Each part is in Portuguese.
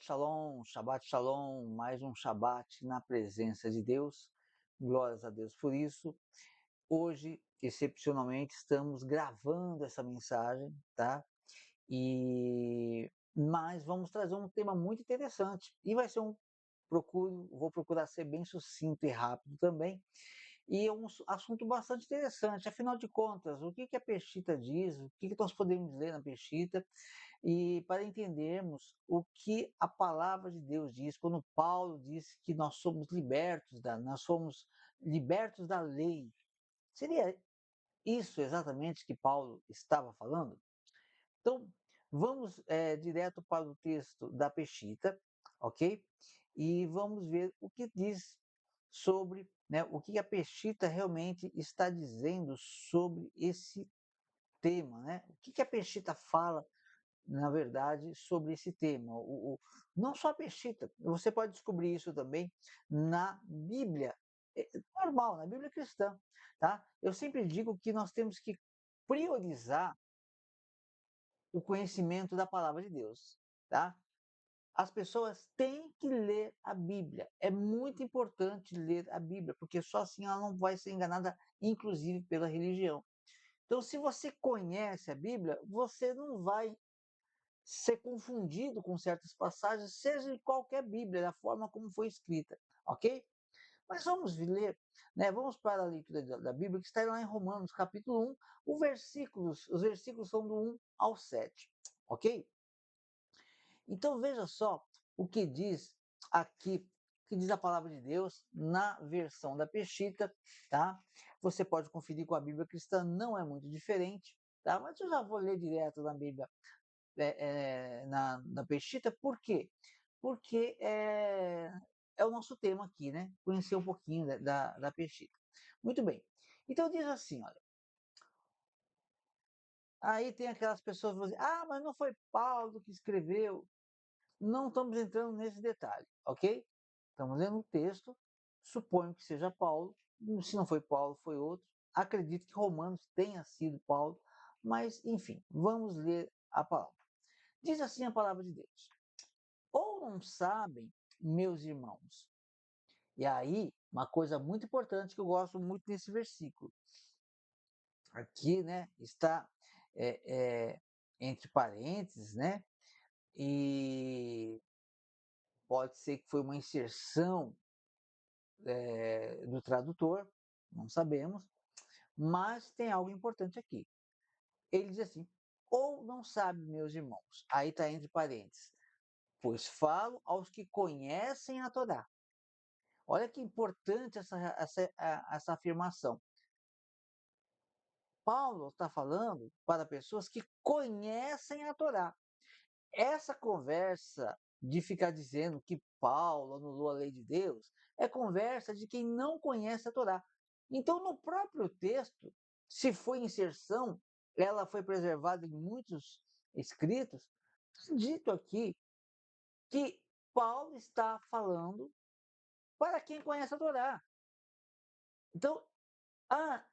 Shabbat Shalom, mais um Shabbat na presença de Deus. Glórias a Deus por isso. Hoje, excepcionalmente, estamos gravando essa mensagem, tá? Mas vamos trazer um tema muito interessante e vai ser vou procurar ser bem sucinto e rápido também. E é um assunto bastante interessante. Afinal de contas, o que a Peshita diz? O que nós podemos ler na Peshita? E para entendermos o que a palavra de Deus diz, quando Paulo diz que nós somos libertos da lei, seria isso exatamente que Paulo estava falando? Então, vamos direto para o texto da Peshita, ok? E vamos ver o que diz sobre, né, o que a Peshita realmente está dizendo sobre esse tema, né? O que a Peshita fala na verdade, sobre esse tema. Não só a Peshita, você pode descobrir isso também na Bíblia, normal, na Bíblia cristã. Tá? Eu sempre digo que nós temos que priorizar o conhecimento da palavra de Deus. Tá? As pessoas têm que ler a Bíblia. É muito importante ler a Bíblia, porque só assim ela não vai ser enganada, inclusive pela religião. Então, se você conhece a Bíblia, você não vai ser confundido com certas passagens, seja em qualquer Bíblia, da forma como foi escrita, ok? Mas vamos ler, né? Vamos para a leitura da Bíblia, que está lá em Romanos, capítulo 1, os versículos são do 1 ao 7, ok? Então veja só o que diz aqui, o que diz a palavra de Deus na versão da Peshita, tá? Você pode conferir com a Bíblia cristã, não é muito diferente, tá? Mas eu já vou ler direto na Bíblia na Peshita, por quê? Porque é o nosso tema aqui, né? Conhecer um pouquinho da Peshita. Muito bem. Então diz assim, olha. Aí tem aquelas pessoas que vão dizer, mas não foi Paulo que escreveu. Não estamos entrando nesse detalhe, ok? Estamos lendo o texto, suponho que seja Paulo. Se não foi Paulo, foi outro. Acredito que Romanos tenha sido Paulo, mas enfim, vamos ler a palavra. Diz assim a palavra de Deus. Ou não sabem, meus irmãos. E aí, uma coisa muito importante que eu gosto muito nesse versículo. Aqui, né, está é, é, entre parênteses, né? E pode ser que foi uma inserção do tradutor, não sabemos, mas tem algo importante aqui. Ele diz assim: ou não sabe, meus irmãos. Aí está entre parênteses. Pois falo aos que conhecem a Torá. Olha que importante essa afirmação. Paulo está falando para pessoas que conhecem a Torá. Essa conversa de ficar dizendo que Paulo anulou a lei de Deus é conversa de quem não conhece a Torá. Então, no próprio texto, se foi inserção, ela foi preservada em muitos escritos, dito aqui que Paulo está falando para quem conhece a Torá. Então, ah,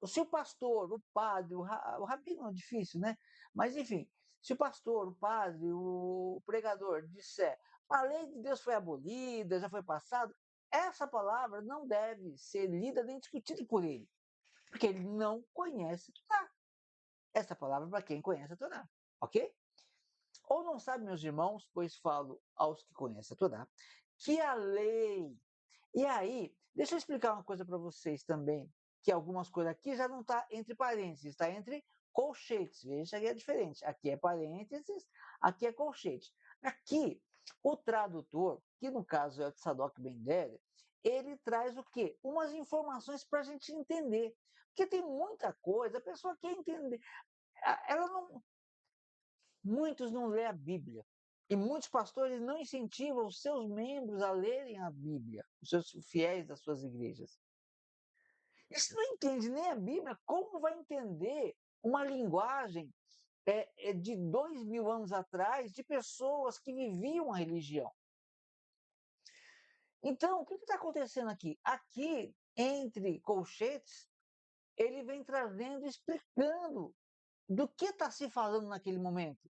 se o pastor, o padre, o rabino é difícil, né? Mas enfim, se o pastor, o padre, o pregador disser a lei de Deus foi abolida, já foi passado, essa palavra não deve ser lida nem discutida por ele, porque ele não conhece a Torá. Essa palavra é para quem conhece a Torá, ok? Ou não sabe, meus irmãos, pois falo aos que conhecem a Torá, que a lei. E aí, deixa eu explicar uma coisa para vocês também, que algumas coisas aqui já não está entre parênteses, está entre colchetes. Veja que é diferente. Aqui é parênteses, aqui é colchete. Aqui, o tradutor, que no caso é o Tzadok Ben-Dere, ele traz o quê? Umas informações para a gente entender. Porque tem muita coisa, a pessoa quer entender. Ela não, muitos não lêem a Bíblia. E muitos pastores não incentivam os seus membros a lerem a Bíblia, os seus fiéis das suas igrejas. E se não entende nem a Bíblia, como vai entender uma linguagem de 2000 anos atrás de pessoas que viviam a religião? Então, o que está acontecendo aqui? Aqui, entre colchetes, ele vem trazendo, explicando do que está se falando naquele momento.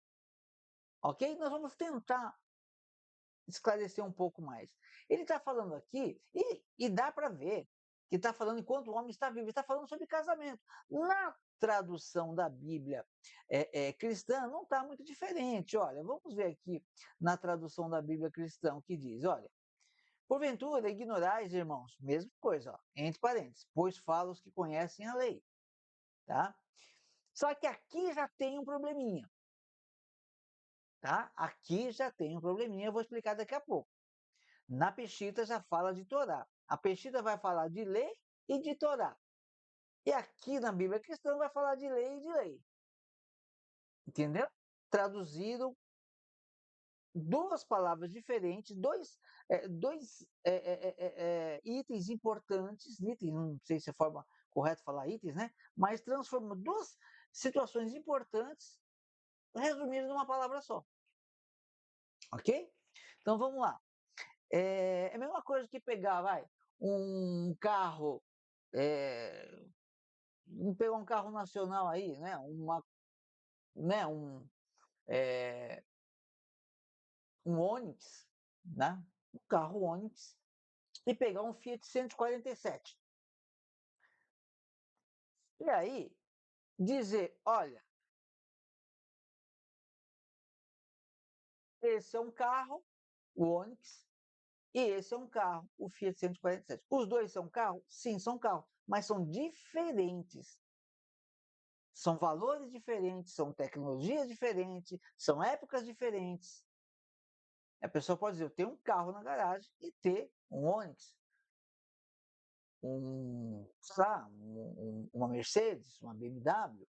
ok? Nós vamos tentar esclarecer um pouco mais. Ele está falando aqui, e dá para ver que está falando enquanto o homem está vivo, ele está falando sobre casamento. Na tradução da Bíblia cristã, não está muito diferente. Olha, vamos ver aqui na tradução da Bíblia cristã que diz: olha, porventura ignorais, irmãos, mesma coisa, ó, entre parênteses, pois fala os que conhecem a lei, tá? Só que aqui já tem um probleminha, tá? Aqui já tem um probleminha, eu vou explicar daqui a pouco. Na Peshita já fala de Torá. A Peshita vai falar de lei e de Torá. E aqui na Bíblia cristã vai falar de lei e de lei. Entendeu? Traduzido duas palavras diferentes, dois itens importantes, itens, não sei se é a forma correta falar itens, né? Mas transforma duas situações importantes resumidas numa palavra só. Ok? Então vamos lá. É a mesma coisa que pegar, vai, um carro, vamos pegar um carro nacional aí, né? Né? Um Onix, né? Um carro Onix, e pegar um Fiat 147. E aí, dizer, olha, esse é um carro, o Onix, e esse é um carro, o Fiat 147. Os dois são carros? Sim, são carros, mas são diferentes. São valores diferentes, são tecnologias diferentes, são épocas diferentes. A pessoa pode dizer, eu tenho um carro na garagem e ter um Onix, sei lá, uma Mercedes, uma BMW,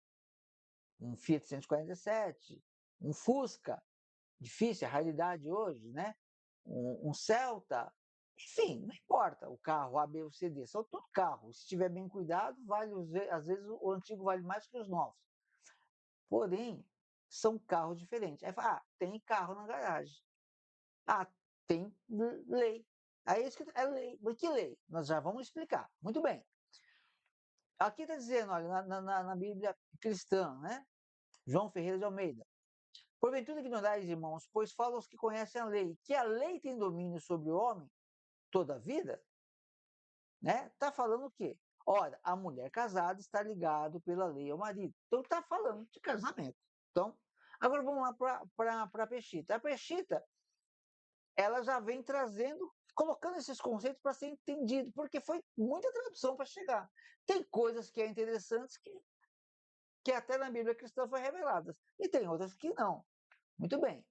um Fiat 147, um Fusca, difícil, a realidade hoje, né? Um Celta, enfim, não importa o carro A, B ou C, D, são tudo carros. Se estiver bem cuidado, vale, às vezes o antigo vale mais que os novos. Porém, são carros diferentes. Aí fala, tem carro na garagem. Ah, tem lei. Aí é isso que é lei. Mas que lei? Nós já vamos explicar. Muito bem. Aqui está dizendo, olha, na Bíblia cristã, né? João Ferreira de Almeida. Porventura ignorais, irmãos, pois falam os que conhecem a lei, que a lei tem domínio sobre o homem toda a vida, né? Está falando o quê? Ora, a mulher casada está ligado pela lei ao marido. Então está falando de casamento. Então, agora vamos lá para a Peshita. A Peshita, ela já vem trazendo, colocando esses conceitos para ser entendido, porque foi muita tradução para chegar. Tem coisas que é interessantes que até na Bíblia cristã foi reveladas, e tem outras que não. Muito bem.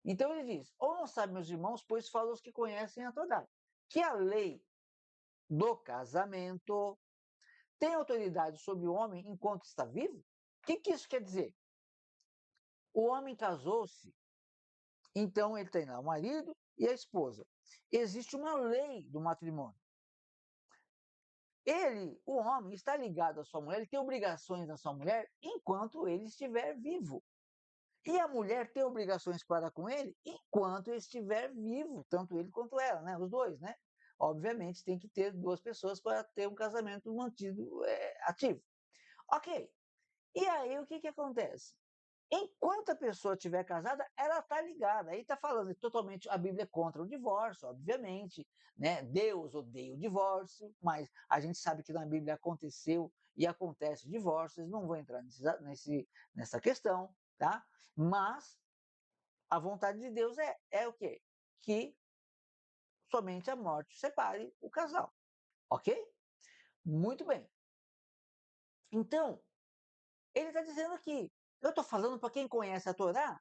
Então ele diz: ou não sabem meus irmãos, pois falam os que conhecem a Torá, que a lei do casamento tem autoridade sobre o homem enquanto está vivo? O que isso quer dizer? O homem casou-se, então ele tem lá o marido e a esposa. Existe uma lei do matrimônio. Ele, o homem, está ligado à sua mulher, ele tem obrigações na sua mulher enquanto ele estiver vivo. E a mulher tem obrigações para com ele enquanto ele estiver vivo, tanto ele quanto ela, né? Os dois, né? Obviamente tem que ter duas pessoas para ter um casamento mantido ativo. Ok. E aí o que acontece? Enquanto a pessoa estiver casada, ela está ligada. Aí está falando totalmente, a Bíblia é contra o divórcio, obviamente, né? Deus odeia o divórcio, mas a gente sabe que na Bíblia aconteceu e acontece divórcios, não vou entrar nessa questão, tá? Mas a vontade de Deus é o quê? Que somente a morte separe o casal, ok? Muito bem. Então, ele está dizendo aqui, eu estou falando para quem conhece a Torá,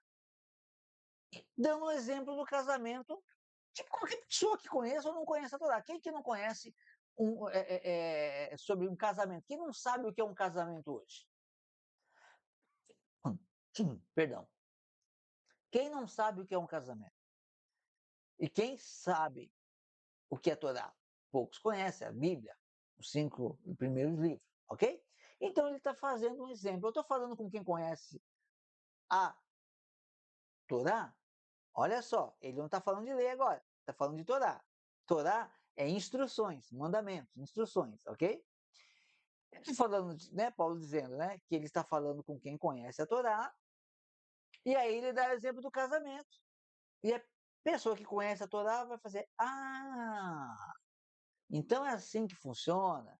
dando um exemplo do casamento de qualquer pessoa que conheça ou não conheça a Torá. Quem que não conhece sobre um casamento? Quem não sabe o que é um casamento hoje? Perdão. Quem não sabe o que é um casamento? E quem sabe o que é a Torá? Poucos conhecem a Bíblia, os 5 primeiros livros, ok? Então ele está fazendo um exemplo. Eu estou falando com quem conhece a Torá. Olha só, ele não está falando de lei agora, está falando de Torá. Torá é instruções, mandamentos, instruções, ok? Ele falando, né, Paulo dizendo, né, que ele está falando com quem conhece a Torá, E aí ele dá o exemplo do casamento. E a pessoa que conhece a Torá vai fazer: ah, então é assim que funciona,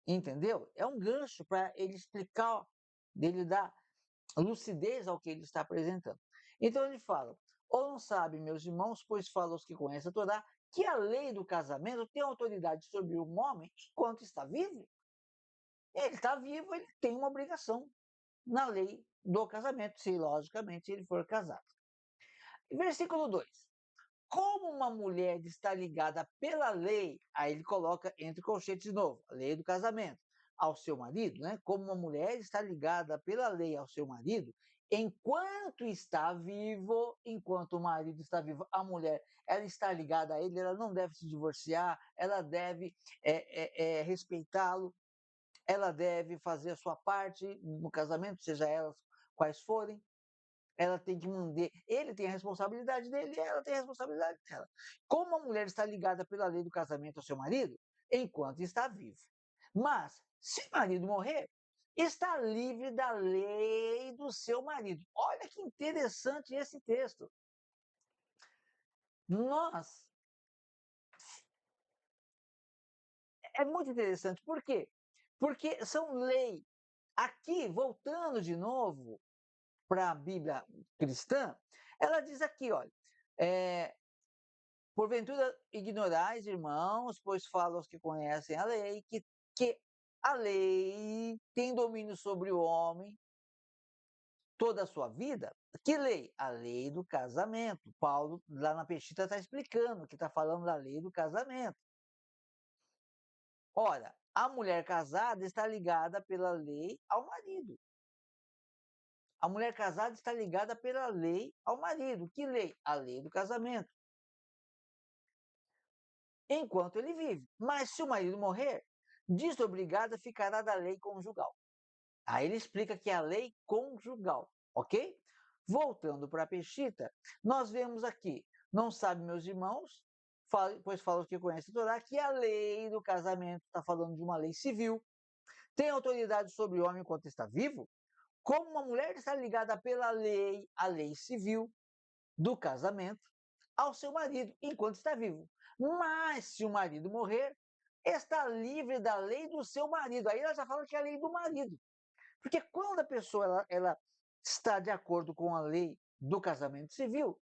entendeu? É um gancho para ele explicar, dele dar lucidez ao que ele está apresentando. Então ele fala: ou não sabe, meus irmãos, pois fala os que conhecem a Torá, que a lei do casamento tem autoridade sobre um homem enquanto está vivo. Ele está vivo, ele tem uma obrigação na lei do casamento, se logicamente ele for casado. Versículo 2: como uma mulher está ligada pela lei, aí ele coloca entre colchetes de novo, a lei do casamento, ao seu marido, né? Como uma mulher está ligada pela lei ao seu marido, enquanto está vivo, enquanto o marido está vivo, a mulher, ela está ligada a ele, ela não deve se divorciar, ela deve respeitá-lo, ela deve fazer a sua parte no casamento, seja elas quais forem, ela tem que manter, ele tem a responsabilidade dele e ela tem a responsabilidade dela. Como a mulher está ligada pela lei do casamento ao seu marido, enquanto está vivo. Mas, se o marido morrer, está livre da lei do seu marido. Olha que interessante esse texto. Nós, é muito interessante. Por quê? Porque são lei. Aqui, voltando de novo para a Bíblia cristã, ela diz aqui, olha, porventura ignorais, irmãos, pois falam os que conhecem a lei, que a lei tem domínio sobre o homem toda a sua vida. Que lei? A lei do casamento. Paulo, lá na Peshita, está explicando que está falando da lei do casamento. Ora, a mulher casada está ligada pela lei ao marido. A mulher casada está ligada pela lei ao marido. Que lei? A lei do casamento. Enquanto ele vive. Mas se o marido morrer, desobrigada ficará da lei conjugal. Aí ele explica que é a lei conjugal, ok? Voltando para a Peshita, nós vemos aqui, não sabe, meus irmãos, pois fala os que conhecem a Torá, que a lei do casamento está falando de uma lei civil, tem autoridade sobre o homem enquanto está vivo, como uma mulher está ligada pela lei, a lei civil do casamento, ao seu marido enquanto está vivo. Mas se o marido morrer, está livre da lei do seu marido. Aí ela já fala que é a lei do marido. Porque quando a pessoa ela está de acordo com a lei do casamento civil,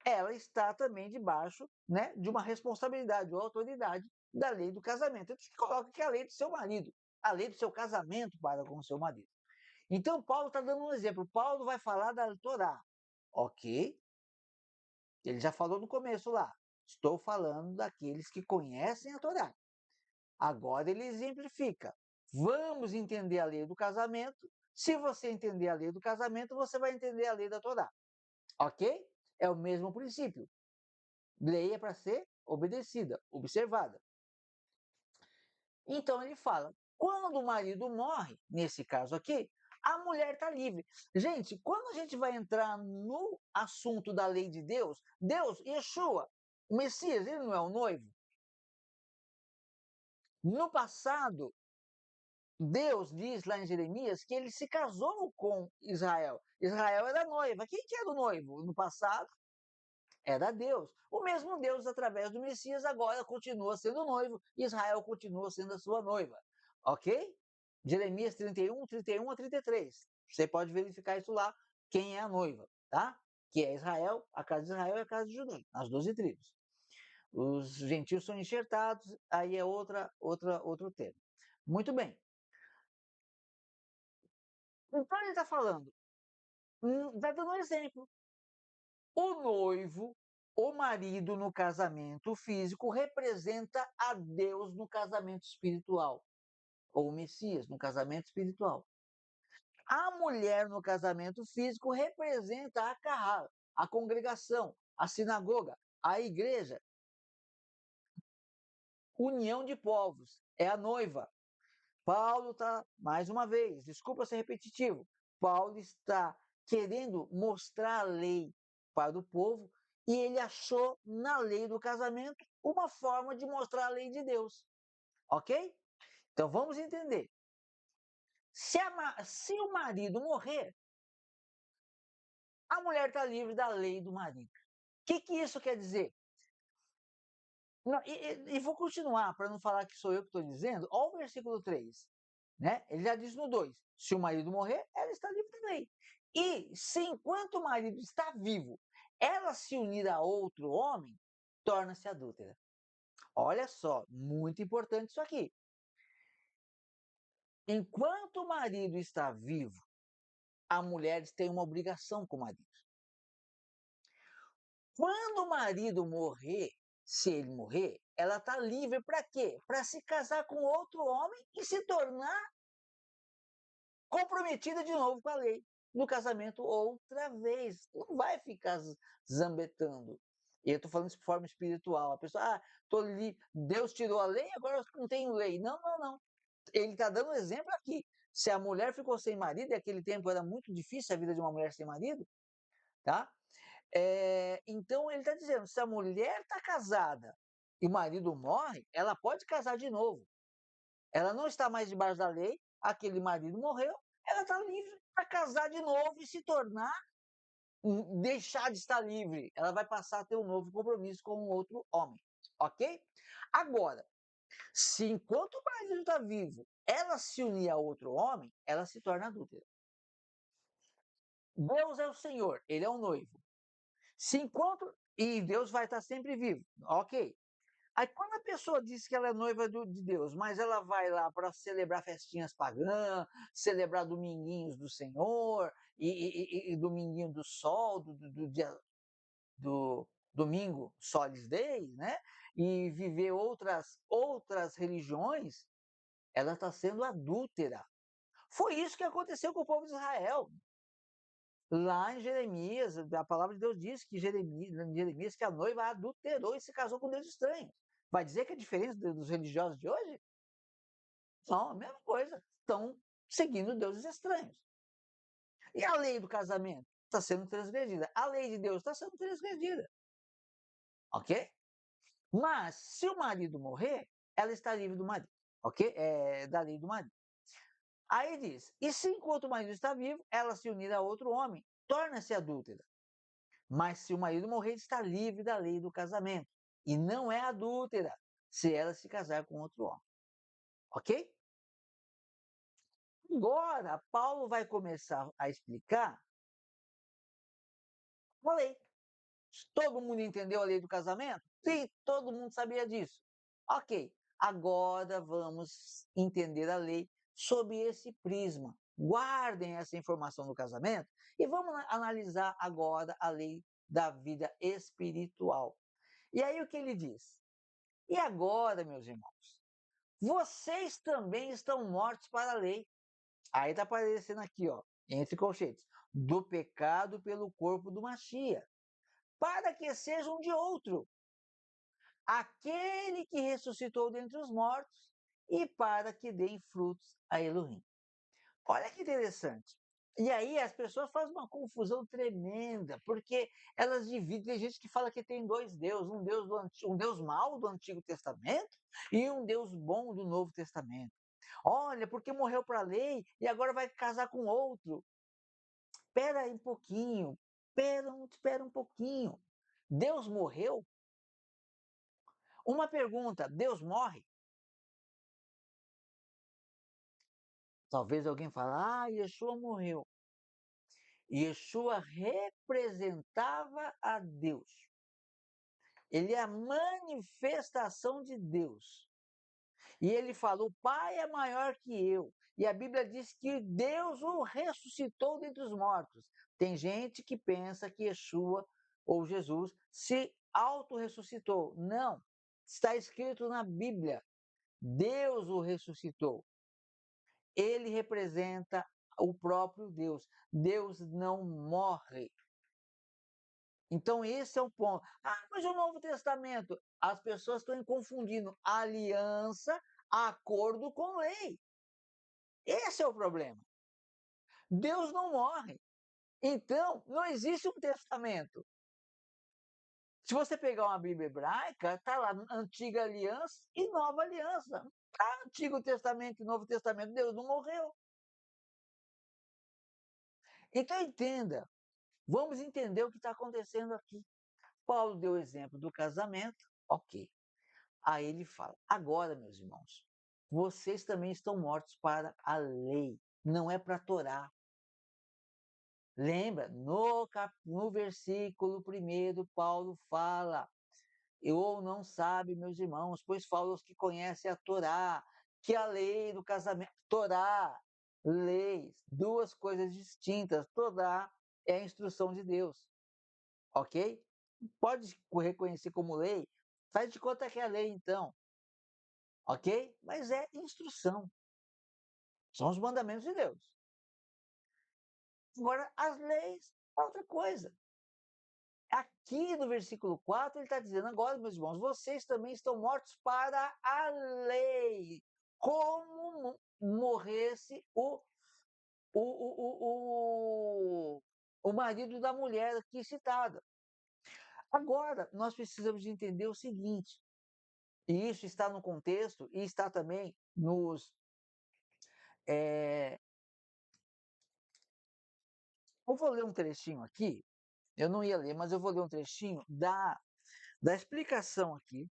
ela está também debaixo, né, de uma responsabilidade ou autoridade da lei do casamento. Então, você coloca que é a lei do seu marido, a lei do seu casamento para com o seu marido. Então, Paulo está dando um exemplo. Paulo vai falar da Torá, ok? Ele já falou no começo lá. Estou falando daqueles que conhecem a Torá. Agora ele exemplifica. Vamos entender a lei do casamento. Se você entender a lei do casamento, você vai entender a lei da Torá. Ok? É o mesmo princípio. Lei é para ser obedecida, observada. Então ele fala: quando o marido morre, nesse caso aqui, a mulher está livre. Gente, quando a gente vai entrar no assunto da lei de Deus, Deus, Yeshua, o Messias, ele não é o noivo? No passado, Deus diz lá em Jeremias que ele se casou com Israel. Israel era noiva. Quem que era o noivo? No passado, era Deus. O mesmo Deus, através do Messias, agora continua sendo noivo. Israel continua sendo a sua noiva. Ok? Jeremias 31 a 33. Você pode verificar isso lá, quem é a noiva, tá? Que é Israel, a casa de Israel e a casa de Judá, as 12 tribos. Os gentios são enxertados, aí é outro tema. Muito bem. Então ele está falando, está dando um exemplo. O noivo, o marido no casamento físico, representa a Deus no casamento espiritual, ou o Messias no casamento espiritual. A mulher no casamento físico representa a Kahal, a congregação, a sinagoga, a igreja, união de povos, é a noiva. Paulo está, mais uma vez, desculpa ser repetitivo, Paulo está querendo mostrar a lei para o povo e ele achou na lei do casamento uma forma de mostrar a lei de Deus. Ok? Então vamos entender. Se o marido morrer, A mulher está livre da lei do marido. O que isso quer dizer? Não, e vou continuar, para não falar que sou eu que estou dizendo. Olha o versículo 3. Né? Ele já diz no 2: se o marido morrer, ela está livre da lei. E se enquanto o marido está vivo, ela se unir a outro homem, torna-se adúltera. Olha só, muito importante isso aqui. Enquanto o marido está vivo, a mulher tem uma obrigação com o marido. Quando o marido morrer, se ele morrer, ela está livre para quê? Para se casar com outro homem e se tornar comprometida de novo com a lei no casamento outra vez. Não vai ficar zambetando. E eu estou falando isso de forma espiritual. A pessoa, Deus tirou a lei, agora eu não tenho lei. Não, não, não. Ele está dando um exemplo aqui. Se a mulher ficou sem marido, e aquele tempo era muito difícil a vida de uma mulher sem marido, tá? Então ele está dizendo, se a mulher está casada e o marido morre, ela pode casar de novo. Ela não está mais debaixo da lei, aquele marido morreu, ela está livre para casar de novo e se tornar, deixar de estar livre. Ela vai passar a ter um novo compromisso com um outro homem, ok? Agora, se enquanto o marido está vivo, ela se unir a outro homem, ela se torna adúltera. Deus é o Senhor, ele é o noivo. Se enquanto. E Deus vai estar sempre vivo, ok? Aí quando a pessoa diz que ela é noiva de Deus, mas ela vai lá para celebrar festinhas pagãs, celebrar dominguinhos do Senhor, e dominguinho do sol, do dia do domingo Solis Day, né? E viver outras religiões, ela está sendo adúltera. Foi isso que aconteceu com o povo de Israel. Lá em Jeremias, a palavra de Deus diz que Jeremias que a noiva adulterou e se casou com Deus estranho. Vai dizer que é diferente dos religiosos de hoje? Não, a mesma coisa. Estão seguindo deuses estranhos. E a lei do casamento está sendo transgredida. A lei de Deus está sendo transgredida. Ok? Mas, se o marido morrer, ela está livre do marido. Ok? Da lei do marido. Aí diz: e se enquanto o marido está vivo, ela se unir a outro homem, torna-se adúltera. Mas se o marido morrer, está livre da lei do casamento. E não é adúltera se ela se casar com outro homem. Ok? Agora, Paulo vai começar a explicar a lei. Todo mundo entendeu a lei do casamento? Sim, todo mundo sabia disso. Ok, agora vamos entender a lei sob esse prisma. Guardem essa informação do casamento e vamos analisar agora a lei da vida espiritual. E aí o que ele diz? E agora, meus irmãos, vocês também estão mortos para a lei. Aí está aparecendo aqui, ó, entre colchetes, do pecado pelo corpo do Machia, para que sejam de outro, aquele que ressuscitou dentre os mortos, e para que deem frutos a Elohim. Olha que interessante. E aí as pessoas fazem uma confusão tremenda, porque elas dividem. Tem gente que fala que tem dois deuses, um Deus mau do Antigo Testamento e um Deus bom do Novo Testamento. Olha, porque morreu para a lei e agora vai casar com outro. Espera aí um pouquinho, espera um pouquinho. Deus morreu? Uma pergunta, Deus morre? Talvez alguém fale, Yeshua morreu. Yeshua representava a Deus. Ele é a manifestação de Deus. E ele falou: o Pai é maior que eu. E a Bíblia diz que Deus o ressuscitou dentre os mortos. Tem gente que pensa que Yeshua ou Jesus se auto-ressuscitou. Não. Está escrito na Bíblia. Deus o ressuscitou. Ele representa o próprio Deus. Deus não morre. Então, esse é o ponto. Mas o Novo Testamento, as pessoas estão confundindo aliança, acordo com lei. Esse é o problema. Deus não morre. Então, não existe um testamento. Se você pegar uma Bíblia hebraica, está lá Antiga Aliança e Nova Aliança. Antigo Testamento e Novo Testamento, Deus não morreu. Então, entenda, Vamos entender o que está acontecendo aqui. Paulo deu o exemplo do casamento, ok. Aí ele fala: agora, meus irmãos, vocês também estão mortos para a lei, não é para a Torá. Lembra? No versículo 1, Paulo fala: ou não sabe, meus irmãos, pois falam os que conhecem a Torá, que a lei do casamento, Torá, leis, duas coisas distintas. Torá é a instrução de Deus, ok? Pode reconhecer como lei, faz de conta que é a lei então, ok? Mas é instrução, são os mandamentos de Deus. Agora, as leis é outra coisa. Aqui no versículo 4, ele está dizendo: agora, meus irmãos, vocês também estão mortos para a lei, como morresse o marido da mulher aqui citada. Agora, nós precisamos de entender o seguinte, e isso está no contexto e está também nos. Eu vou ler um trechinho aqui, eu não ia ler, mas eu vou ler um trechinho da explicação aqui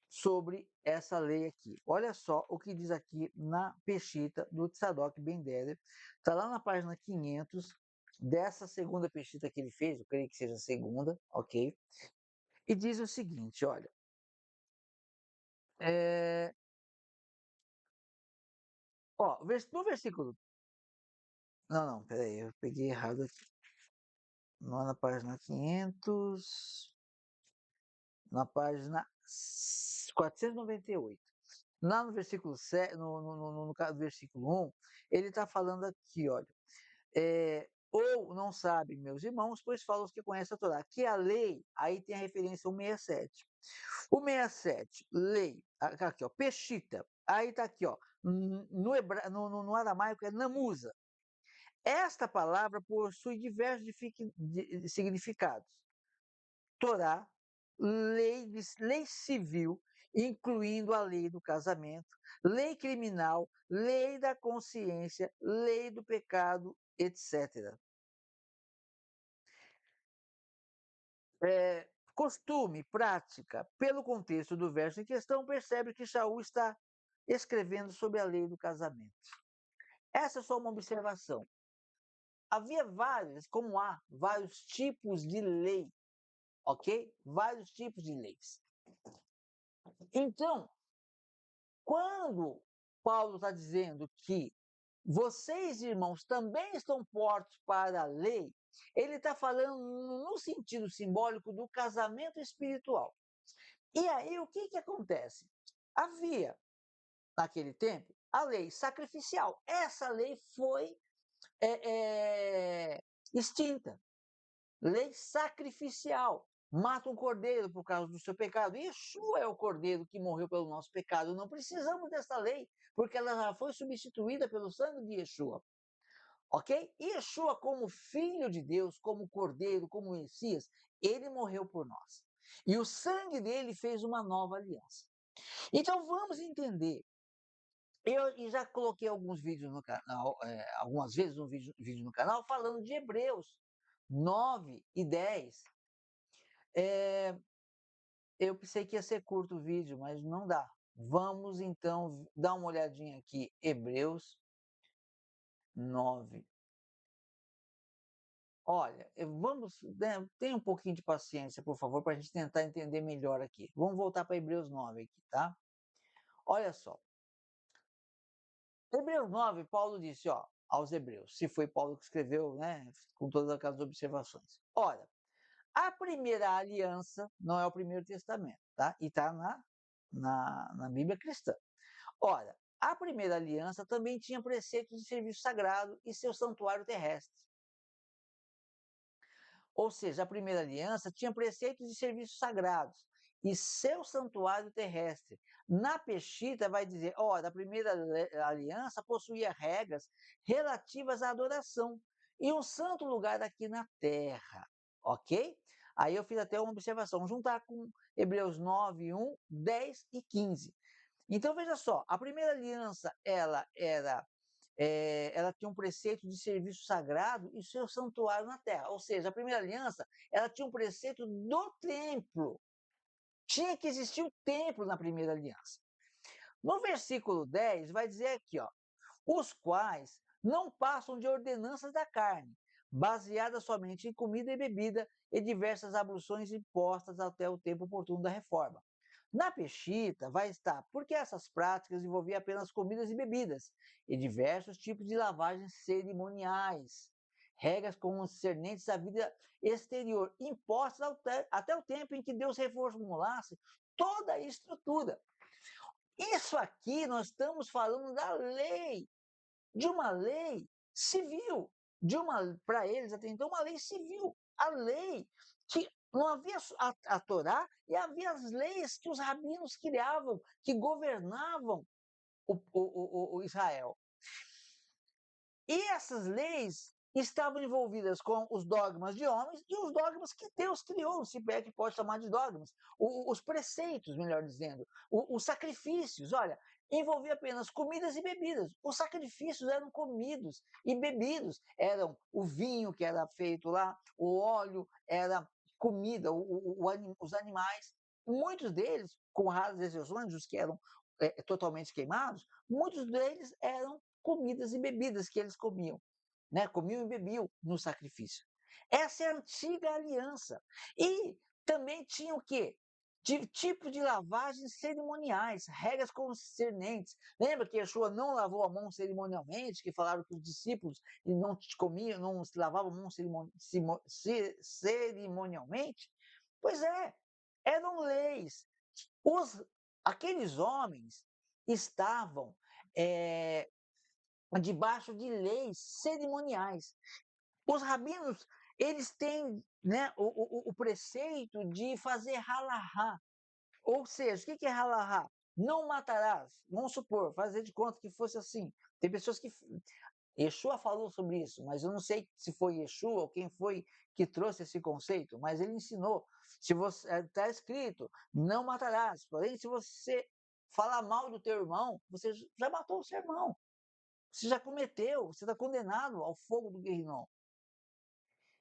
sobre essa lei aqui. Olha só o que diz aqui na Peshita do Tzadok Ben Deder. Está lá na página 500 dessa segunda Peshita que ele fez, eu creio que seja a segunda, ok? E diz o seguinte, olha. No versículo... Não, peraí, eu peguei errado aqui. Não é na página 500, na página 498. Lá no versículo 7, no versículo 1, ele está falando aqui, olha. Ou não sabem, meus irmãos, pois falam os que conhecem a Torá, que a lei, aí tem a referência ao 67. O 67, lei, aqui, ó, peshita, aí está aqui, ó, no aramaico é namusa. Esta palavra possui diversos significados. Torá, lei civil, incluindo a lei do casamento, lei criminal, lei da consciência, lei do pecado, etc. Costume, prática, pelo contexto do verso em questão, percebe que Shaul está escrevendo sobre a lei do casamento. Essa é só uma observação. Havia várias, como há vários tipos de lei, ok? Vários tipos de leis. Então, quando Paulo está dizendo que vocês, irmãos, também estão portos para a lei, ele está falando no sentido simbólico do casamento espiritual. E aí, o que acontece? Havia, naquele tempo, a lei sacrificial. Essa lei foi extinta. Lei sacrificial. Mata um cordeiro por causa do seu pecado. Yeshua é o cordeiro que morreu pelo nosso pecado. Não precisamos dessa lei, porque ela já foi substituída pelo sangue de Yeshua. Ok? Yeshua, como filho de Deus, como cordeiro, como Messias, ele morreu por nós. E o sangue dele fez uma nova aliança. Então vamos entender. Eu já coloquei alguns vídeos no canal, algumas vezes um vídeo no canal falando de Hebreus 9 e 10. Eu pensei que ia ser curto o vídeo, mas não dá. Vamos então dar uma olhadinha aqui. Hebreus 9. Olha, vamos, né, tenha um pouquinho de paciência, por favor, para a gente tentar entender melhor aqui. Vamos voltar para Hebreus 9 aqui, tá? Olha só. Hebreus 9, Paulo disse, ó, aos Hebreus, se foi Paulo que escreveu, né, com todas aquelas observações. Olha, a primeira aliança não é o primeiro testamento, tá? E está na Bíblia cristã. Ora, a primeira aliança também tinha preceitos de serviço sagrado e seu santuário terrestre. Ou seja, a primeira aliança tinha preceitos de serviços sagrados e seu santuário terrestre. Na Peshita vai dizer, a primeira aliança possuía regras relativas à adoração e um santo lugar aqui na terra, ok? Aí eu fiz até uma observação, juntar com Hebreus 9, 1, 10 e 15. Então veja só, a primeira aliança ela era ela tinha um preceito de serviço sagrado e seu santuário na terra. Ou seja, a primeira aliança, ela tinha um preceito do templo. Tinha que existir o templo na primeira aliança. No versículo 10, vai dizer aqui, ó, os quais não passam de ordenanças da carne, baseadas somente em comida e bebida e diversas abluções impostas até o tempo oportuno da reforma. Na Peshita vai estar, porque essas práticas envolviam apenas comidas e bebidas, e diversos tipos de lavagens cerimoniais, regras concernentes à vida exterior, impostas até o tempo em que Deus reformulasse toda a estrutura. Isso aqui nós estamos falando da lei, de uma lei civil, para eles até então, uma lei civil. A lei que não havia a Torá e havia as leis que os rabinos criavam, que governavam o Israel. E essas leis estavam envolvidas com os dogmas de homens e os dogmas que Deus criou, se é que pode chamar de dogmas, os preceitos, melhor dizendo, os sacrifícios. Olha, envolvia apenas comidas e bebidas. Os sacrifícios eram comidos e bebidos. Eram o vinho que era feito lá, o óleo era comida, os animais. Muitos deles, com raras exceções, os que eram totalmente queimados, muitos deles eram comidas e bebidas que eles comiam, né? Comiam e bebiam no sacrifício. Essa é a antiga aliança. E também tinha o quê? De tipo de lavagens cerimoniais, regras concernentes. Lembra que Yeshua não lavou a mão cerimonialmente, que falaram que os discípulos não comiam, não se lavavam a mão cerimonialmente? Pois é, eram leis. Os, aqueles homens estavam é, debaixo de leis cerimoniais. Os rabinos, eles têm, né, o preceito de fazer halahá. Ou seja, o que é halahá? Não matarás. Vamos supor, fazer de conta que fosse assim. Tem pessoas que... Yeshua falou sobre isso, mas eu não sei se foi Yeshua ou quem foi que trouxe esse conceito, mas ele ensinou. Se você está escrito, não matarás. Porém, se você falar mal do teu irmão, você já matou o seu irmão. Você já cometeu, você está condenado ao fogo do Guerrinom.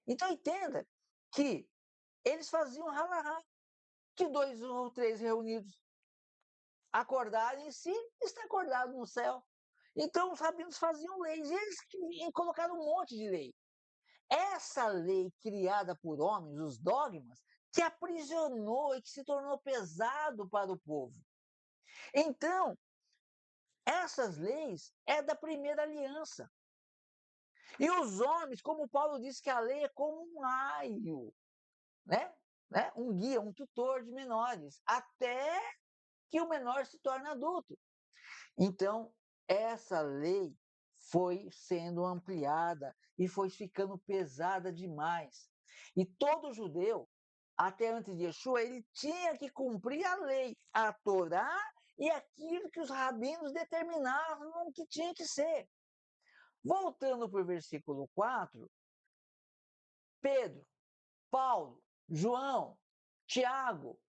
Então entenda que eles faziam halahá, que 2 ou 3 reunidos acordarem se está acordado no céu. Então os rabinos faziam leis, e eles colocaram um monte de lei. Essa lei criada por homens, os dogmas, que aprisionou e que se tornou pesado para o povo. Então, essas leis é da primeira aliança. E os homens, como Paulo disse que a lei é como um aio, né? Um guia, um tutor de menores, até que o menor se torne adulto. Então, essa lei foi sendo ampliada e foi ficando pesada demais. E todo judeu, até antes de Yeshua, ele tinha que cumprir a lei, a Torá e aquilo que os rabinos determinavam que tinha que ser. Voltando para o versículo 4, Pedro, Paulo, João, Tiago,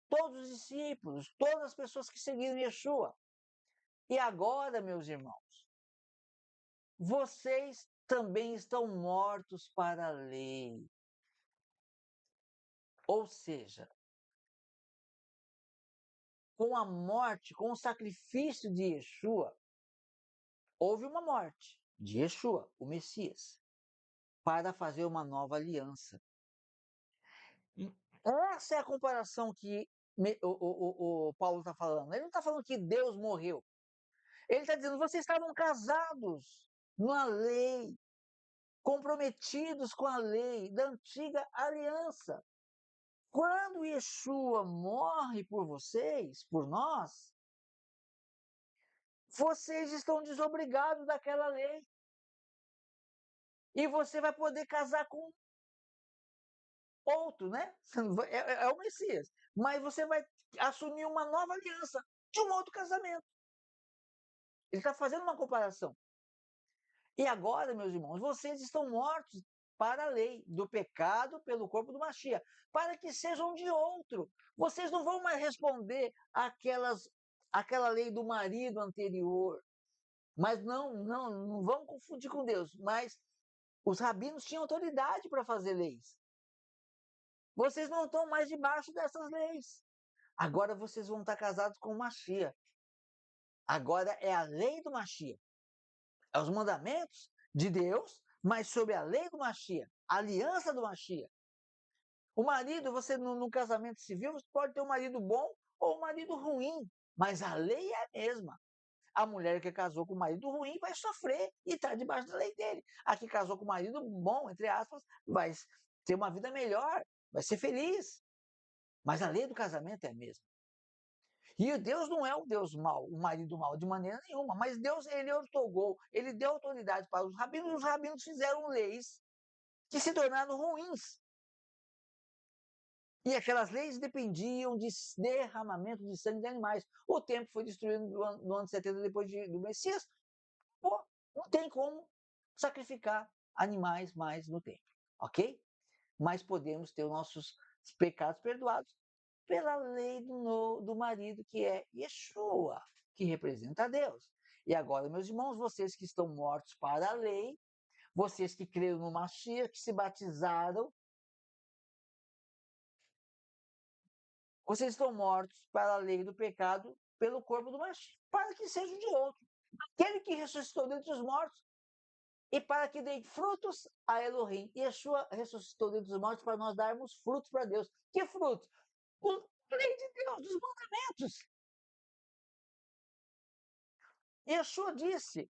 todos os discípulos, todas as pessoas que seguiram Yeshua. E agora, meus irmãos, vocês também estão mortos para a lei. Ou seja, com a morte, com o sacrifício de Yeshua, houve uma morte de Yeshua, o Messias, para fazer uma nova aliança. Essa é a comparação que o Paulo está falando. Ele não está falando que Deus morreu. Ele está dizendo, vocês estavam casados na lei, comprometidos com a lei da antiga aliança. Quando Yeshua morre por vocês, por nós, vocês estão desobrigados daquela lei. E você vai poder casar com outro, né? É o Messias. Mas você vai assumir uma nova aliança de um outro casamento. Ele está fazendo uma comparação. E agora, meus irmãos, vocês estão mortos para a lei do pecado pelo corpo do Machia, para que sejam de outro. Vocês não vão mais responder aquela lei do marido anterior. Mas não vamos confundir com Deus. Mas os rabinos tinham autoridade para fazer leis. Vocês não estão mais debaixo dessas leis. Agora vocês vão estar casados com o Machia. Agora é a lei do Machia. É os mandamentos de Deus, mas sobre a lei do Machia, a aliança do Machia. O marido, você no casamento civil, você pode ter um marido bom ou um marido ruim, mas a lei é a mesma. A mulher que casou com o marido ruim vai sofrer e está debaixo da lei dele. A que casou com o marido bom, entre aspas, vai ter uma vida melhor, vai ser feliz. Mas a lei do casamento é a mesma. E Deus não é um Deus mau, um marido mau, de maneira nenhuma. Mas Deus, ele otorgou, ele deu autoridade para os rabinos, e os rabinos fizeram leis que se tornaram ruins. E aquelas leis dependiam de derramamento de sangue de animais. O templo foi destruído no ano 70 depois do Messias. Pô, não tem como sacrificar animais mais no templo, ok? Mas podemos ter os nossos pecados perdoados pela lei do marido, que é Yeshua, que representa a Deus. E agora, meus irmãos, vocês que estão mortos para a lei, vocês que creram no Mashiach, que se batizaram, vocês estão mortos para a lei do pecado pelo corpo do Mashiach, para que seja de outro. Aquele que ressuscitou dentre os mortos, e para que dê frutos a Elohim. Yeshua ressuscitou dentre os mortos para nós darmos frutos para Deus. Que frutos? A lei de Deus, dos mandamentos. Yeshua disse,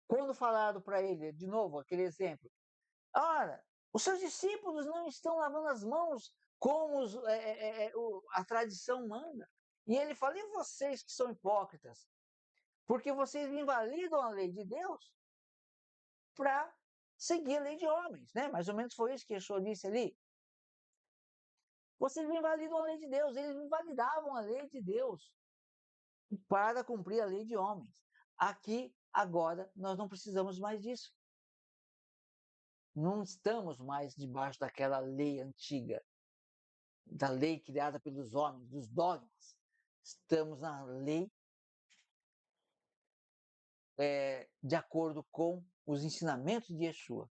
quando falaram para ele, de novo, aquele exemplo, ora, os seus discípulos não estão lavando as mãos como a tradição manda. E ele fala, e vocês que são hipócritas? Porque vocês invalidam a lei de Deus para seguir a lei de homens, né? Mais ou menos foi isso que Yeshua disse ali. Vocês invalidam a lei de Deus, eles invalidavam a lei de Deus para cumprir a lei de homens. Aqui, agora, nós não precisamos mais disso. Não estamos mais debaixo daquela lei antiga, da lei criada pelos homens, dos dogmas. Estamos na lei de acordo com os ensinamentos de Yeshua.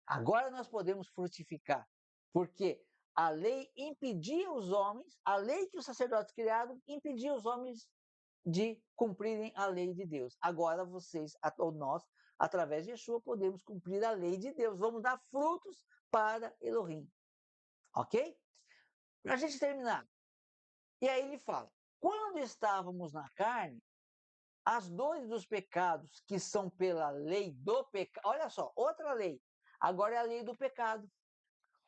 Agora nós podemos frutificar, porque a lei impedia os homens, a lei que os sacerdotes criaram, impedia os homens de cumprirem a lei de Deus. Agora vocês, ou nós, através de Yeshua, podemos cumprir a lei de Deus. Vamos dar frutos para Elohim. Ok? Para a gente terminar. E aí ele fala: quando estávamos na carne, as dores dos pecados que são pela lei do pecado. Olha só, outra lei. Agora é a lei do pecado.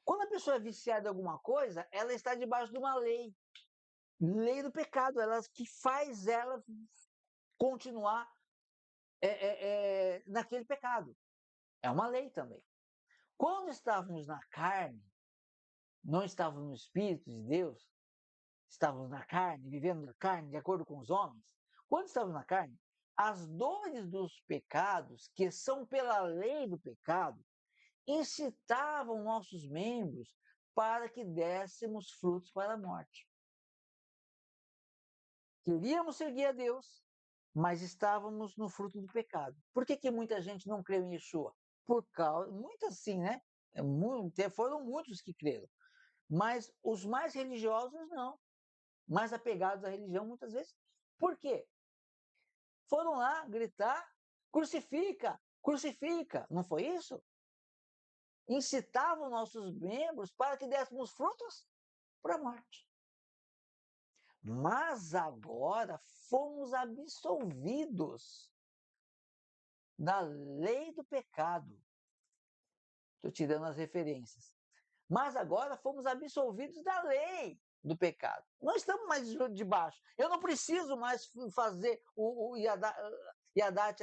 Quando a pessoa é viciada em alguma coisa, ela está debaixo de uma lei. Lei do pecado, ela que faz ela continuar naquele pecado. É uma lei também. Quando estávamos na carne, não estávamos no Espírito de Deus, estávamos na carne, vivendo na carne, de acordo com os homens. Quando estávamos na carne, as dores dos pecados, que são pela lei do pecado, incitavam nossos membros para que dessemos frutos para a morte. Queríamos seguir a Deus, mas estávamos no fruto do pecado. Por que muita gente não creu em Yeshua? Por causa, muitas sim, né? Foram muitos que creram. Mas os mais religiosos não. Mais apegados à religião, muitas vezes. Por quê? Foram lá gritar: crucifica, crucifica. Não foi isso? Incitavam nossos membros para que dessemos frutos para a morte. Mas agora fomos absolvidos da lei do pecado. Estou tirando as referências. Mas agora fomos absolvidos da lei do pecado. Não estamos mais debaixo. Eu não preciso mais fazer o Yadat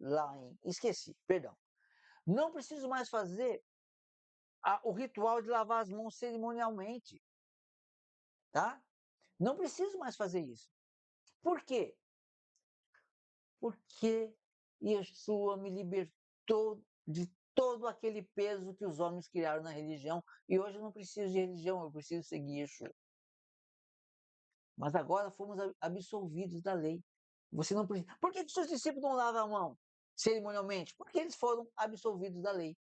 Lain. Esqueci, perdão. Não preciso mais fazer o ritual de lavar as mãos cerimonialmente. Tá? Não preciso mais fazer isso. Por quê? Porque Yeshua me libertou de todo aquele peso que os homens criaram na religião. E hoje eu não preciso de religião, eu preciso seguir Yeshua. mas agora fomos absolvidos da lei. Você não precisa. Por que os seus discípulos não lavam a mão cerimonialmente? Porque eles foram absolvidos da lei.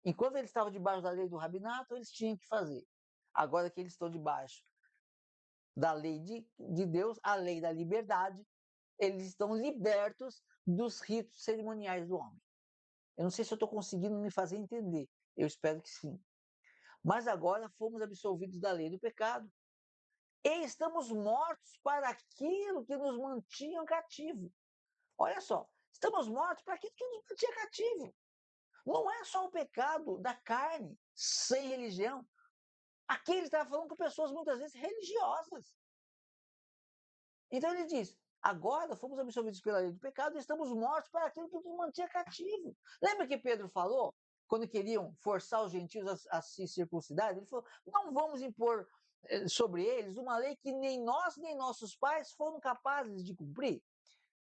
Enquanto eles estavam debaixo da lei do rabinato, eles tinham que fazer. Agora que eles estão debaixo da lei de Deus, a lei da liberdade, eles estão libertos dos ritos cerimoniais do homem. Eu não sei se eu estou conseguindo me fazer entender. Eu espero que sim. Mas agora fomos absolvidos da lei do pecado e estamos mortos para aquilo que nos mantinha cativo. Olha só, estamos mortos para aquilo que nos mantinha cativo. Não é só o pecado da carne sem religião. Aqui ele estava falando com pessoas muitas vezes religiosas. Então ele diz: agora fomos absolvidos pela lei do pecado e estamos mortos para aquilo que nos mantinha cativo. Lembra que Pedro falou, quando queriam forçar os gentios a se circuncidar? Ele falou: não vamos impor sobre eles uma lei que nem nós nem nossos pais foram capazes de cumprir.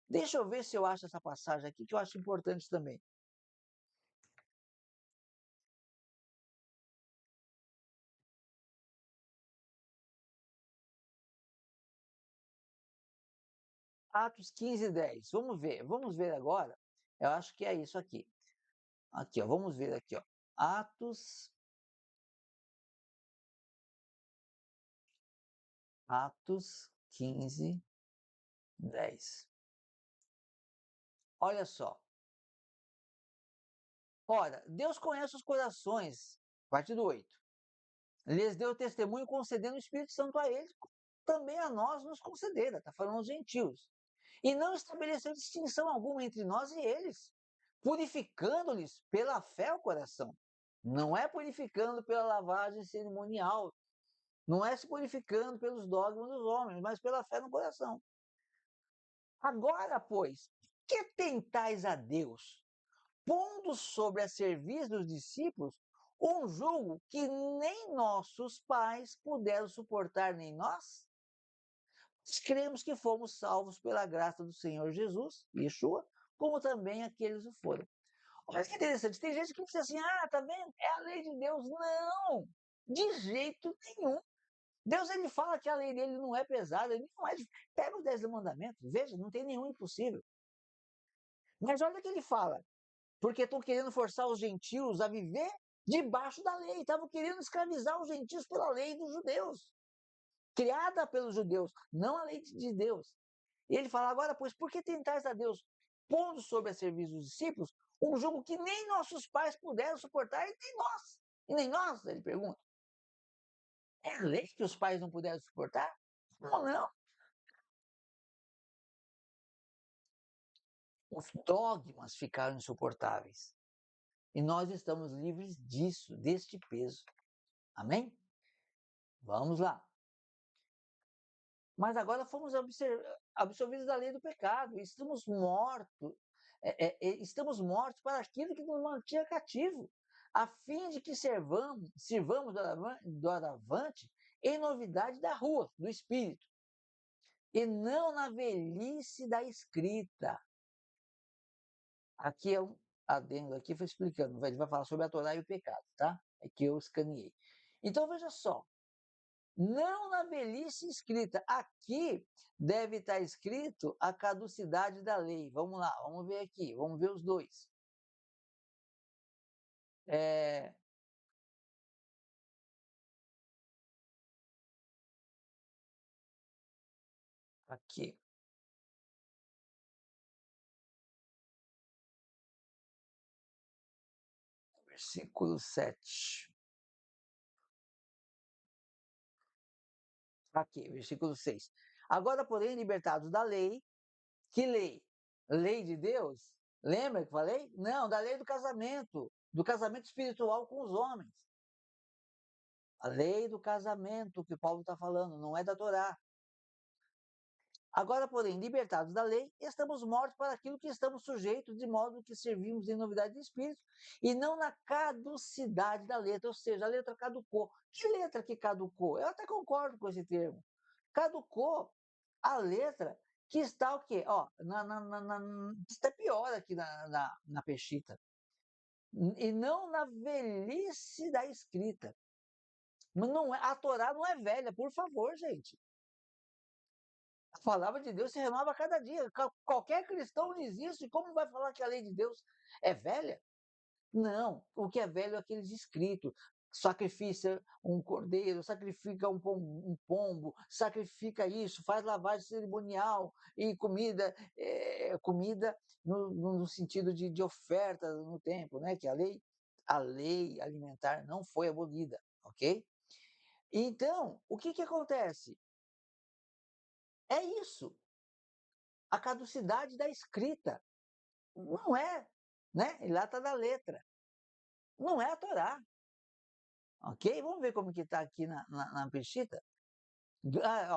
Deixa eu ver se eu acho essa passagem aqui, que eu acho importante também. Atos 15, 10. Vamos ver agora. Eu acho que é isso aqui. Aqui, ó, vamos ver aqui, ó. Atos, Atos 15, 10. Olha só. Ora, Deus conhece os corações, parte do 8. Lhes deu testemunho concedendo o Espírito Santo a eles, também a nós nos concedera, está falando aos gentios. E não estabeleceu distinção alguma entre nós e eles, purificando-lhes pela fé o coração. Não é purificando pela lavagem cerimonial, não é se purificando pelos dogmas dos homens, mas pela fé no coração. Agora, pois, que tentais a Deus, pondo sobre a serviço dos discípulos um jugo que nem nossos pais puderam suportar, nem nós? Cremos que fomos salvos pela graça do Senhor Jesus, Yeshua, como também aqueles o foram. Olha que interessante, tem gente que diz assim, tá vendo? É a lei de Deus. Não, de jeito nenhum. Deus ele fala que a lei dele não é pesada, ele não é. Pega os 10 mandamentos, veja, não tem nenhum impossível. Mas olha o que ele fala, porque estão querendo forçar os gentios a viver debaixo da lei, estavam querendo escravizar os gentios pela lei dos judeus, criada pelos judeus, não a lei de Deus. E ele fala, agora, pois, por que tentais a Deus, pondo sobre a serviço dos discípulos, um jugo que nem nossos pais puderam suportar, e nem nós? E nem nós, ele pergunta. É a lei que os pais não puderam suportar? Não, não. Os dogmas ficaram insuportáveis. E nós estamos livres disso, deste peso. Amém? Vamos lá. Mas agora fomos absolvidos da lei do pecado. Estamos mortos. Estamos mortos para aquilo que nos mantinha cativo, a fim de que sirvamos doravante em novidade da rua, do Espírito, e não na velhice da escrita. Aqui é um adendo, aqui foi explicando, ele vai falar sobre a Torá e o pecado, tá? É que eu escaneei. Então veja só, não na velhice escrita. Aqui deve estar escrito a caducidade da lei. Vamos lá, vamos ver aqui, vamos ver os dois. É, aqui, versículo 7. Aqui, versículo 6. Agora, porém, libertados da lei, que lei? Lei de Deus? Lembra que falei? Não, da lei do casamento espiritual com os homens. A lei do casamento que Paulo está falando, não é da Torá. Agora, porém, libertados da lei, estamos mortos para aquilo que estamos sujeitos, de modo que servimos em novidade de espírito e não na caducidade da letra, ou seja, a letra caducou. Que letra que caducou? Eu até concordo com esse termo. Caducou a letra que está o quê? Ó, está pior aqui na peixita. E não na velhice da escrita. Mas não é, a Torá não é velha, por favor, gente. A palavra de Deus se renova a cada dia. Qualquer cristão diz isso, e como vai falar que a lei de Deus é velha? Não, o que é velho é aqueles escritos. Sacrifica um cordeiro, sacrifica um pombo, sacrifica isso, faz lavagem cerimonial e comida, comida no sentido de oferta no templo, né? Que a lei alimentar não foi abolida, ok? Então, o que acontece? É isso, a caducidade da escrita. Não é, né? E lá está da letra. Não é a Torá. Ok? Vamos ver como que está aqui na Peshita.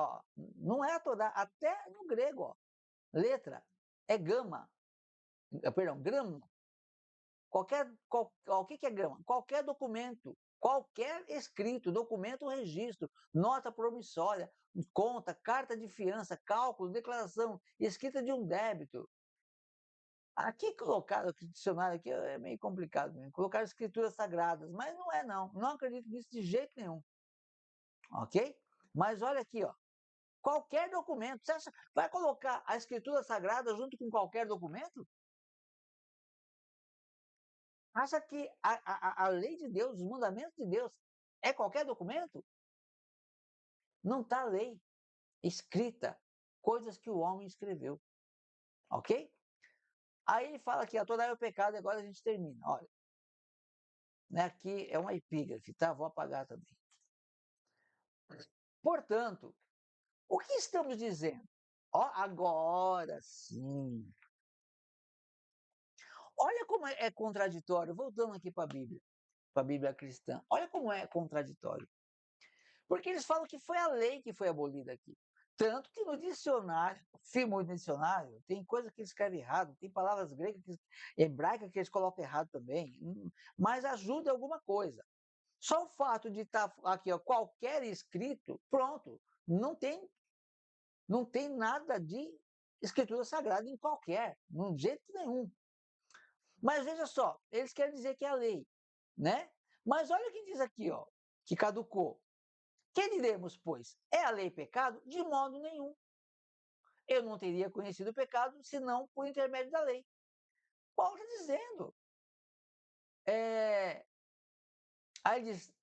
Ó, não é a Torá, até no grego, ó, letra é gama, perdão, grama. O que é grama? Qualquer documento, qualquer escrito, documento ou registro, nota promissória, conta, carta de fiança, cálculo, declaração, escrita de um débito. Aqui colocaram, o dicionário aqui é meio complicado mesmo, colocaram escrituras sagradas, mas não é não, não acredito nisso de jeito nenhum, ok? Mas olha aqui, ó, qualquer documento, você acha, vai colocar a escritura sagrada junto com qualquer documento? Acha que a lei de Deus, os mandamentos de Deus, é qualquer documento? Não está lei escrita, coisas que o homem escreveu, ok? Aí ele fala que a Torá é o pecado e agora a gente termina, olha. Né, aqui é uma epígrafe, tá? Vou apagar também. Portanto, o que estamos dizendo? Ó, agora sim. Olha como é contraditório, voltando aqui para a Bíblia cristã. Olha como é contraditório. Porque eles falam que foi a lei que foi abolida aqui. Tanto que no dicionário, firmo no dicionário, tem coisa que eles escrevem errado, tem palavras gregas, hebraicas que eles colocam errado também, mas ajuda alguma coisa. Só o fato de estar aqui, ó, qualquer escrito, pronto, não tem, não tem nada de escritura sagrada em qualquer, de jeito nenhum. Mas veja só, eles querem dizer que é a lei, né? Mas olha o que diz aqui, ó, que caducou. Que diremos, pois? É a lei pecado? De modo nenhum. Eu não teria conhecido o pecado senão por intermédio da lei. Paulo está dizendo. Aí ele diz,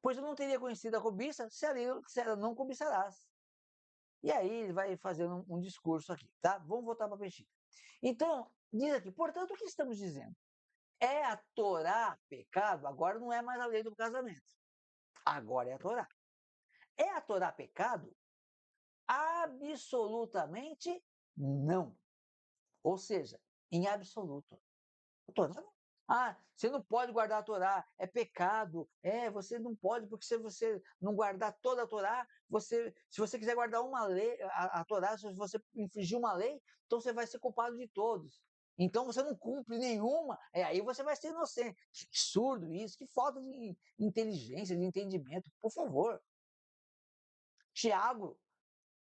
pois eu não teria conhecido a cobiça se ela não cobiçarás. E aí ele vai fazendo um discurso aqui, tá? Vamos voltar para a Peshita. Então, diz aqui, portanto, o que estamos dizendo? É a Torá pecado? Agora não é mais a lei do casamento. Agora é a Torá. É a Torá pecado? Absolutamente não. Ou seja, em absoluto. A Torá não. Ah, você não pode guardar a Torá, é pecado. Você não pode, porque se você não guardar toda a Torá, se você quiser guardar uma lei, a Torá, se você infringir uma lei, então você vai ser culpado de todos. Então você não cumpre nenhuma, aí você vai ser inocente. Que absurdo isso, que falta de inteligência, de entendimento, por favor. Tiago,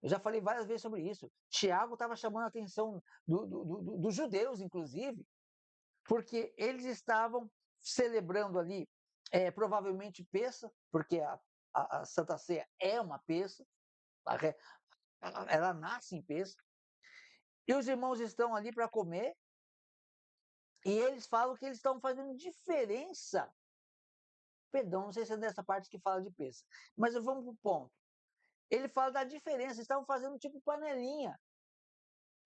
eu já falei várias vezes sobre isso. Tiago estava chamando a atenção dos judeus, inclusive, porque eles estavam celebrando ali, provavelmente peça, porque a Santa Ceia é uma peça, ela nasce em peça, e os irmãos estão ali para comer, e eles falam que eles estão fazendo diferença. Perdão, não sei se é dessa parte que fala de peça, mas vamos para o ponto. Ele fala da diferença, estavam fazendo tipo panelinha.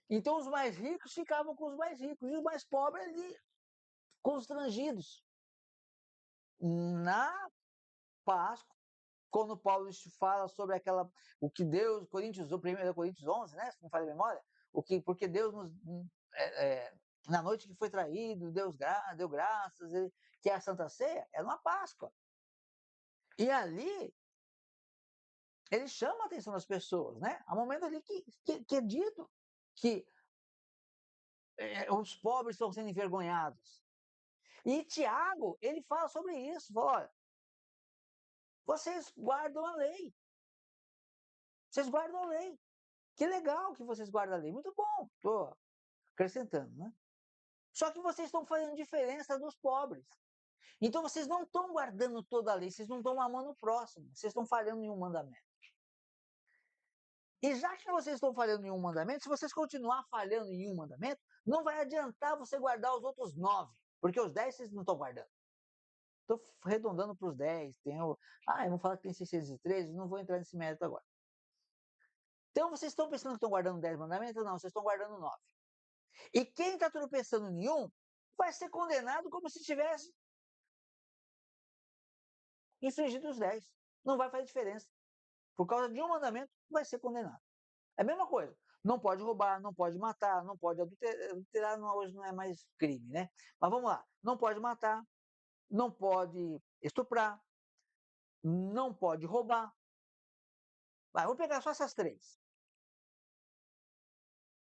Então os mais ricos ficavam com os mais ricos, e os mais pobres ali, constrangidos. Na Páscoa, quando Paulo fala sobre o que Deus, Coríntios, 1 Coríntios 11, né, se não falha a memória, porque Deus é, é, na noite que foi traído, deu graças, que é a Santa Ceia, é uma Páscoa. E ali, ele chama a atenção das pessoas, né? Há um momento ali que é dito que os pobres estão sendo envergonhados. E Tiago, ele fala sobre isso, fala, olha, vocês guardam a lei, vocês guardam a lei. Que legal que vocês guardam a lei, muito bom, estou acrescentando, né? Só que vocês estão fazendo diferença dos pobres. Então vocês não estão guardando toda a lei, vocês não estão amando o próximo, vocês estão falhando em um mandamento. E já que vocês estão falhando em um mandamento, se vocês continuar falhando em um mandamento, não vai adiantar você guardar os outros 9, porque os 10 vocês não estão guardando. Estou arredondando para os 10. Vamos falar que tem 613, não vou entrar nesse mérito agora. Então, vocês estão pensando que estão guardando 10 mandamentos? Não, vocês estão guardando 9. E quem está tropeçando em um, vai ser condenado como se tivesse infringido os 10. Não vai fazer diferença. Por causa de um mandamento, vai ser condenado. É a mesma coisa. Não pode roubar, não pode matar, não pode adulterar, hoje não é mais crime, né? Mas vamos lá. Não pode matar, não pode estuprar, não pode roubar. Vou pegar só essas 3.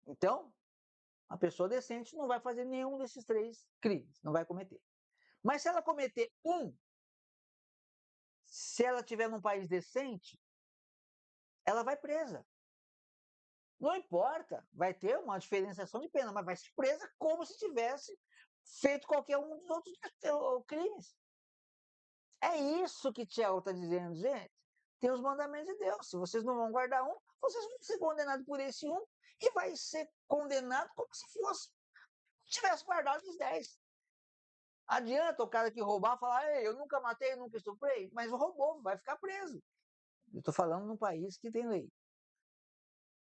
Então, a pessoa decente não vai fazer nenhum desses 3 crimes, não vai cometer. Mas se ela cometer um, se ela estiver num país decente, ela vai presa. Não importa, vai ter uma diferenciação de pena, mas vai ser presa como se tivesse feito qualquer um dos outros crimes. É isso que Tiago está dizendo, gente. Tem os mandamentos de Deus. Se vocês não vão guardar um, vocês vão ser condenados por esse um e vai ser condenado como se fosse tivesse guardado os 10. Adianta o cara que roubar falar, eu nunca matei, eu nunca estuprei, mas roubou, vai ficar preso. Eu estou falando num país que tem lei.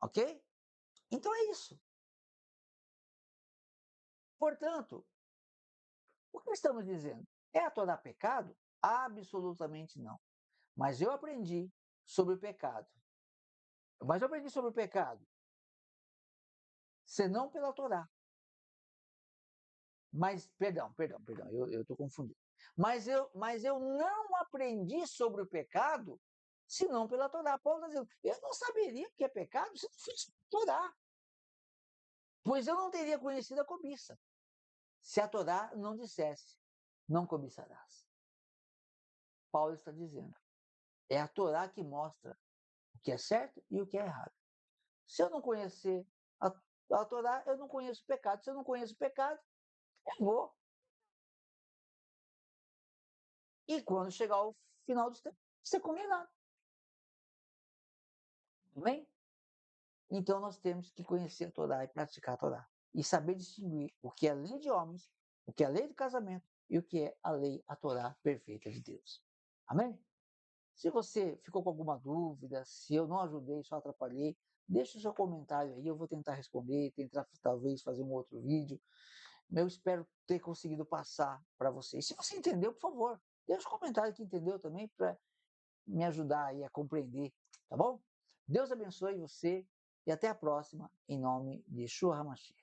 Ok? Então é isso. Portanto, o que estamos dizendo? É a Torá pecado? Absolutamente não. Mas eu aprendi sobre o pecado. Senão pela Torá. Mas, perdão, eu estou confundindo. Mas eu não aprendi sobre o pecado senão pela Torá. Paulo está dizendo, eu não saberia o que é pecado se não fosse Torá. Pois eu não teria conhecido a cobiça, se a Torá não dissesse, não cobiçarás. Paulo está dizendo, é a Torá que mostra o que é certo e o que é errado. Se eu não conhecer a Torá, eu não conheço o pecado. Se eu não conheço o pecado, eu vou. E quando chegar ao final dos tempos, ser condenado. Tudo bem? Então nós temos que conhecer a Torá e praticar a Torá. E saber distinguir o que é lei de homens, o que é lei do casamento e o que é a lei, a Torá perfeita de Deus. Amém? Se você ficou com alguma dúvida, se eu não ajudei, só atrapalhei, deixe o seu comentário aí, eu vou tentar responder, tentar talvez fazer um outro vídeo. Eu espero ter conseguido passar para você. E se você entendeu, por favor, deixe um comentário que entendeu também para me ajudar aí a compreender, tá bom? Deus abençoe você e até a próxima, em nome de Yeshua HaMashiach.